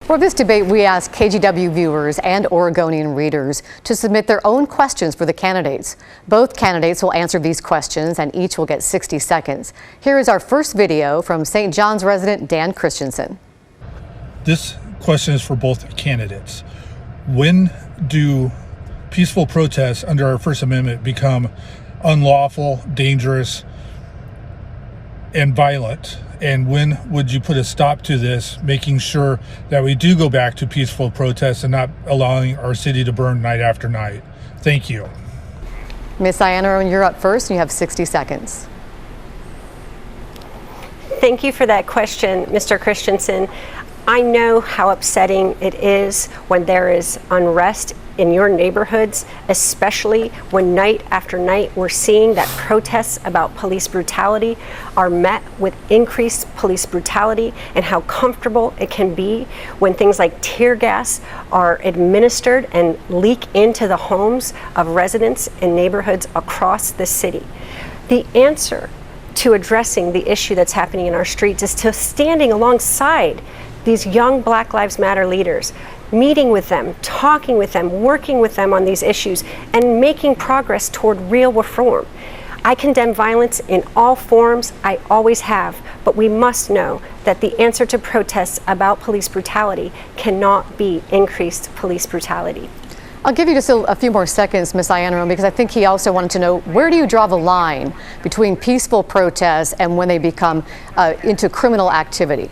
For this debate, we asked KGW viewers and Oregonian readers to submit their own questions for the candidates. Both candidates will answer these questions and each will get 60 seconds. Here is our first video from St. John's resident Dan Christensen. This question is for both candidates. When do peaceful protests under our First Amendment become unlawful, dangerous, and violent? And when would you put a stop to this, making sure that we do go back to peaceful protests and not allowing our city to burn night after night? Thank you. Ms. Iannarone, you're up first and you have 60 seconds. Thank you for that question, Mr. Christensen. I know how upsetting it is when there is unrest in your neighborhoods, especially when night after night we're seeing that protests about police brutality are met with increased police brutality, and how comfortable it can be when things like tear gas are administered and leak into the homes of residents in neighborhoods across the city. The answer to addressing the issue that's happening in our streets is to standing alongside these young Black Lives Matter leaders, meeting with them, talking with them, working with them on these issues, and making progress toward real reform. I condemn violence in all forms, I always have, but we must know that the answer to protests about police brutality cannot be increased police brutality. I'll give you just a few more seconds, Ms. Iannarone, because I think he also wanted to know, where do you draw the line between peaceful protests and when they become into criminal activity?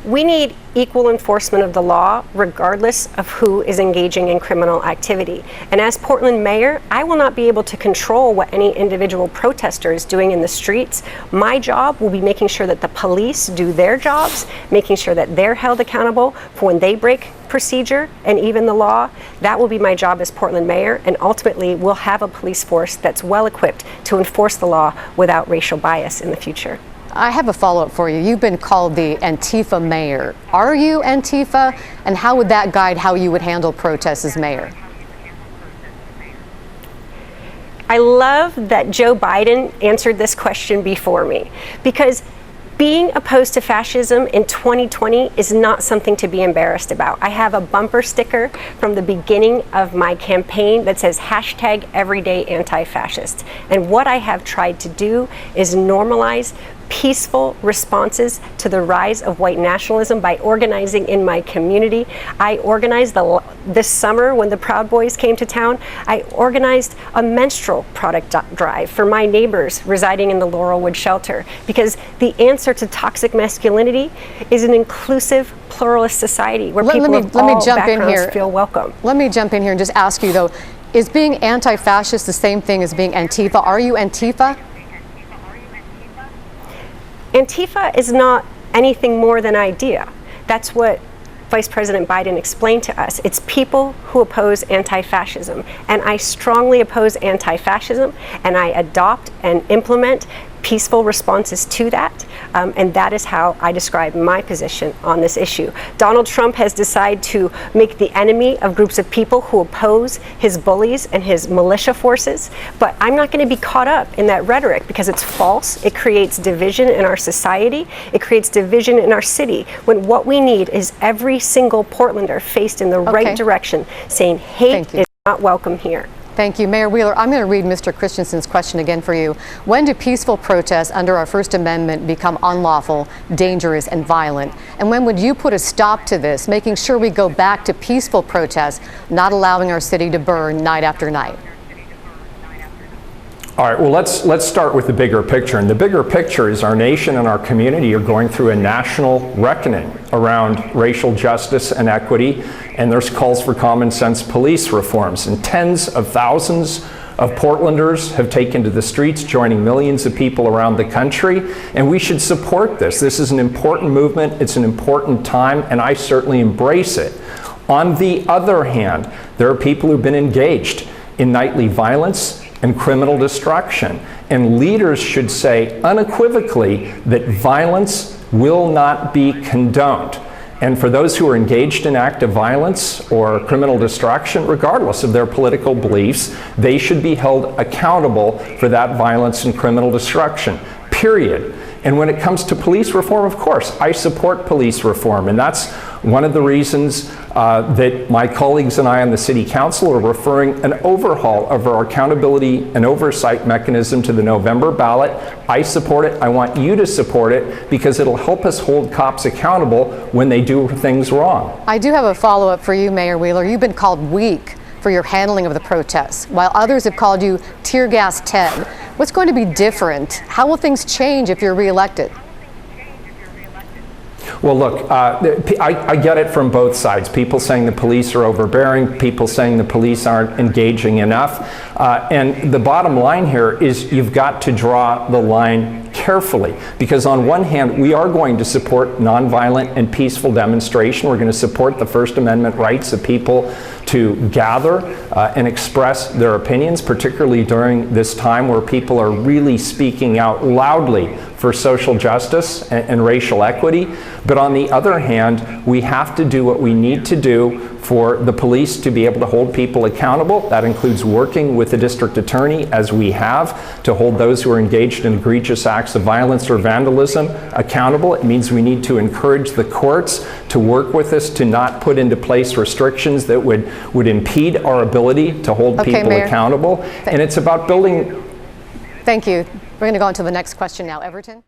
We need equal enforcement of the law regardless of who is engaging in criminal activity. And as Portland mayor, I will not be able to control what any individual protester is doing in the streets. My job will be making sure that the police do their jobs, making sure that they're held accountable for when they break procedure and even the law. That will be my job as Portland mayor, and ultimately we'll have a police force that's well equipped to enforce the law without racial bias in the future. I have a follow-up for you. You've been called the Antifa mayor. Are you Antifa? And how would that guide how you would handle protests as mayor? I love that Joe Biden answered this question before me, because being opposed to fascism in 2020 is not something to be embarrassed about. I have a bumper sticker from the beginning of my campaign that says #everydayAntifascist. And what I have tried to do is normalize peaceful responses to the rise of white nationalism by organizing in my community. I organized this summer when the Proud Boys came to town. I organized a menstrual product drive for my neighbors residing in the Laurelwood shelter, because the answer to toxic masculinity is an inclusive, pluralist society where people of all backgrounds feel welcome. Let me jump in here and just ask you though, is being anti-fascist the same thing as being Antifa? Are you Antifa? Antifa is not anything more than idea. That's what Vice President Biden explained to us. It's people who oppose anti-fascism. And I strongly oppose anti-fascism, and I adopt and implement peaceful responses to that. And that is how I describe my position on this issue. Donald Trump has decided to make the enemy of groups of people who oppose his bullies and his militia forces. But I'm not going to be caught up in that rhetoric, because it's false. It creates division in our society. It creates division in our city, when what we need is every single Portlander faced in the right direction, saying hate is not welcome here. Thank you. Mayor Wheeler, I'm going to read Mr. Christensen's question again for you. When do peaceful protests under our First Amendment become unlawful, dangerous, and violent? And when would you put a stop to this, making sure we go back to peaceful protests, not allowing our city to burn night after night? All right, well, let's start with the bigger picture. And the bigger picture is our nation and our community are going through a national reckoning around racial justice and equity, and there's calls for common sense police reforms. And tens of thousands of Portlanders have taken to the streets, joining millions of people around the country, and we should support this. This is an important movement, it's an important time, and I certainly embrace it. On the other hand, there are people who've been engaged in nightly violence and criminal destruction. And leaders should say unequivocally that violence will not be condoned. And for those who are engaged in active violence or criminal destruction, regardless of their political beliefs, they should be held accountable for that violence and criminal destruction, period. And when it comes to police reform, of course, I support police reform. And that's one of the reasons that my colleagues and I on the City Council are referring an overhaul of our accountability and oversight mechanism to the November ballot. I support it. I want you to support it because it'll help us hold cops accountable when they do things wrong. I do have a follow-up for you, Mayor Wheeler. You've been called weak for your handling of the protests, while others have called you Tear Gas Ted. What's going to be different? How will things change if you're reelected? Well, look, I get it from both sides. People saying the police are overbearing, people saying the police aren't engaging enough. And the bottom line here is you've got to draw the line carefully, because on one hand, we are going to support nonviolent and peaceful demonstration. We're going to support the First Amendment rights of people to gather and express their opinions, particularly during this time where people are really speaking out loudly for social justice and racial equity. But on the other hand, we have to do what we need to do for the police to be able to hold people accountable. That includes working with the district attorney, as we have, to hold those who are engaged in egregious acts of violence or vandalism accountable. It means we need to encourage the courts to work with us to not put into place restrictions that would impede our ability to hold people Mayor. accountable. And it's about building. Thank you. We're going to go on to the next question now. Everton?